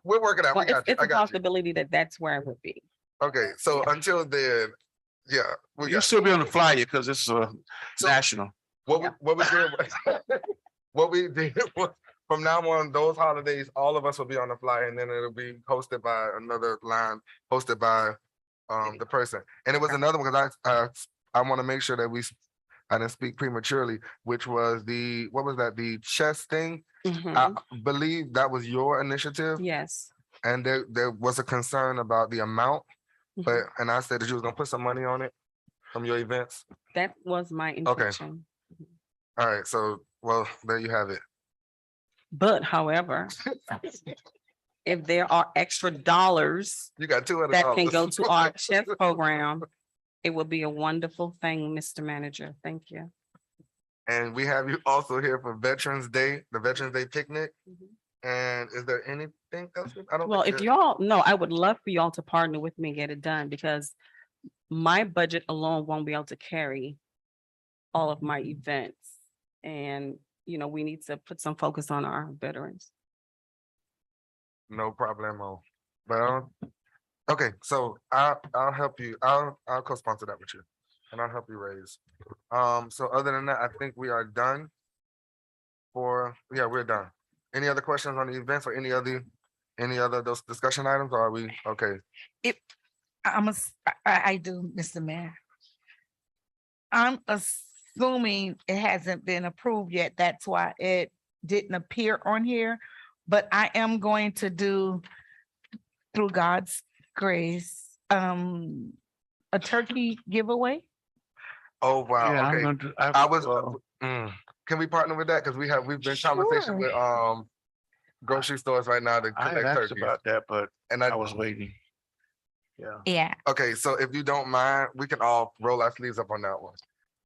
we're working out. Well, We got you. it's I a got you. possibility that that's where it would be. Okay, so until then, yeah, we you'll got still be on the flyer because it's So- national. what we did. What we did was from now on, those holidays, all of us will be on the flyer, and then it'll be hosted by another line, hosted by the person. And it was another one because I want to make sure that I didn't speak prematurely, which was what was that? The chess thing. Mhm. I believe that was your initiative, Yes. and there was a concern about the amount, Mhm. but and I said that you was gonna put some money on it from your events. That was my intention. All right, so well, there you have it. But however, if there are extra dollars You got $200. that can go to our chef program, it would be a wonderful thing, Mr. Manager. Thank you. And we have you also here for Veterans Day, the Veterans Day picnic. Mhm. And is there anything else? I don't. Well, think if there- y'all, no, I would love for y'all to partner with me and get it done because my budget alone won't be able to carry all of my events. And, we need to put some focus on our veterans. No problemo. But okay, so I'll help you. I'll co-sponsor that with you, and I'll help you raise. So other than that, I think we are done. We're done. Any other questions on the events or any other those discussion items? Or are we okay? I do, Mr. Mayor. I'm assuming it hasn't been approved yet. That's why it didn't appear on here. But I am going to do, through God's grace, a turkey giveaway. Oh wow. Yeah, I'm Okay. gonna do- I was. well, Can we partner with that? Because we've been in conversation with grocery stores right now to I had collect asked turkey. about that, but And I was waiting. Yeah. Yeah, okay, so if you don't mind, we can all roll our sleeves up on that one.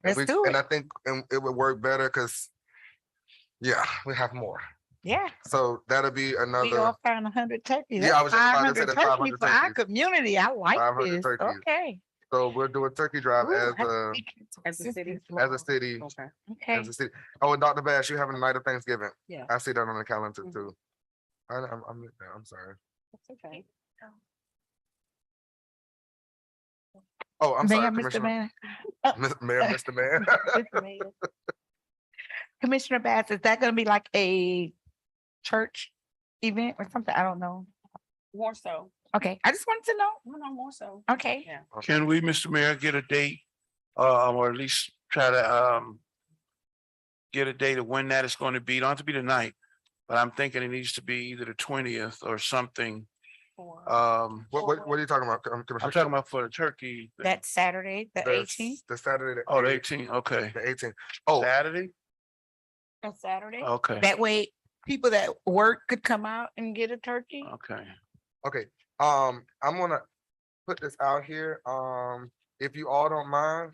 And let's do And I it. think it would work better because, yeah, we have more. Yeah. So that'll be We another all found 100 turkeys. Yeah, I That's was just about to say 500 the turkeys 500 for our turkeys. community. I like 500 this. turkeys. Okay. so we'll do a turkey drive Ooh, as I a think it's As a city? as a city. Okay. Okay. As a city. Oh, and Dr. Bash, you having a night of Thanksgiving. Yeah. I see that on the calendar Mhm. too. I'm sorry. That's okay. Oh, I'm Mayor, sorry, Mr. Commissioner. Mayor. Mayor, Mr. Mayor. Mr. Mayor. Commissioner Bass, is that gonna be like a church event or something? I don't know. More so. Okay, I just wanted to know. No, more so. Okay. Yeah. Can we, Mr. Mayor, get a date? Or at least try to get a date of when that is going to be. Don't have to be tonight, but I'm thinking it needs to be either the 20th or something. What are you talking about, I'm Commissioner? talking about for the turkey. thing. That's Saturday, the The 18th. The Saturday. Oh, the 18th, okay. The 18th. Oh, Saturday? That's Saturday. Okay, That way, people that work could come out and get a turkey. okay. okay. I'm gonna put this out here. If you all don't mind,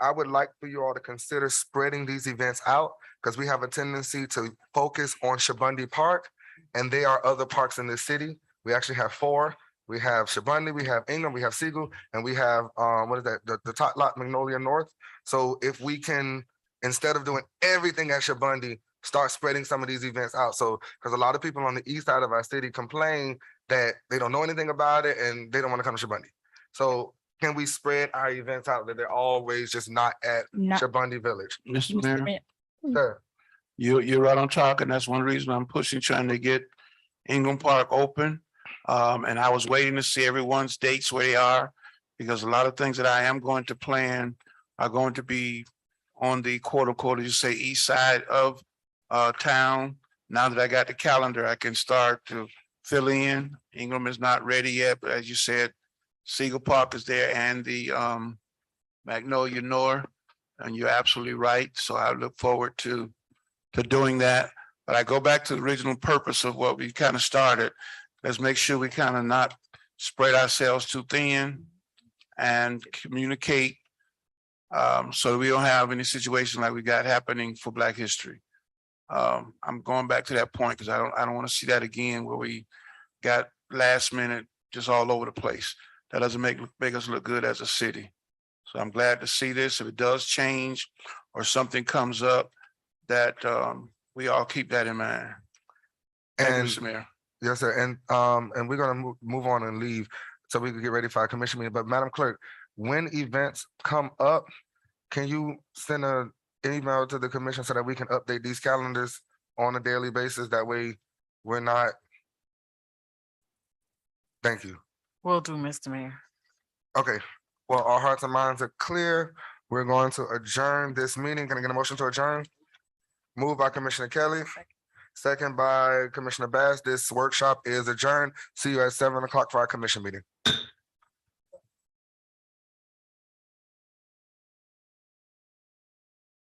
I would like for you all to consider spreading these events out because we have a tendency to focus on Shabundi Park, and there are other parks in this city. We actually have 4. We have Shabundi, we have Ingham, we have Siegel, and we have what is that? The Tot Lot Magnolia North. So if we can, instead of doing everything at Shabundi, start spreading some of these events out. So because a lot of people on the east side of our city complain that they don't know anything about it and they don't want to come to Shabundi. So can we spread our events out that they're always just not at Not- Shabundi Village? Mr. Mr. Mayor, Mayor. Sir, you're right on track, and that's one reason I'm pushing, trying to get Ingham Park open. And I was waiting to see everyone's dates where they are, because a lot of things that I am going to plan are going to be on the quote unquote, as you say, east side of town. Now that I got the calendar, I can start to fill in. Ingham is not ready yet, but as you said, Siegel Park is there and the Magnolia North, and you're absolutely right. So I look forward to doing that. But I go back to the original purpose of what we kind of started. Let's make sure we kind of not spread ourselves too thin and communicate so we don't have any situation like we got happening for Black History. I'm going back to that point because I don't want to see that again where we got last minute, just all over the place. That doesn't make us look good as a city. So I'm glad to see this. If it does change or something comes up, that we all keep that in mind. Thank you, And Mr. Mayor. yes, sir. And we're gonna move on and leave so we can get ready for our commission meeting. But Madam Clerk, when events come up, can you send an email to the commission so that we can update these calendars on a daily basis? That way we're not. Thank you. Will do, Mr. Mayor. Okay, well, our hearts and minds are clear. We're going to adjourn this meeting. Can I get a motion to adjourn? Moved by Commissioner Kelly, second by Commissioner Bass. This workshop is adjourned. See you at 7 o'clock for our commission meeting.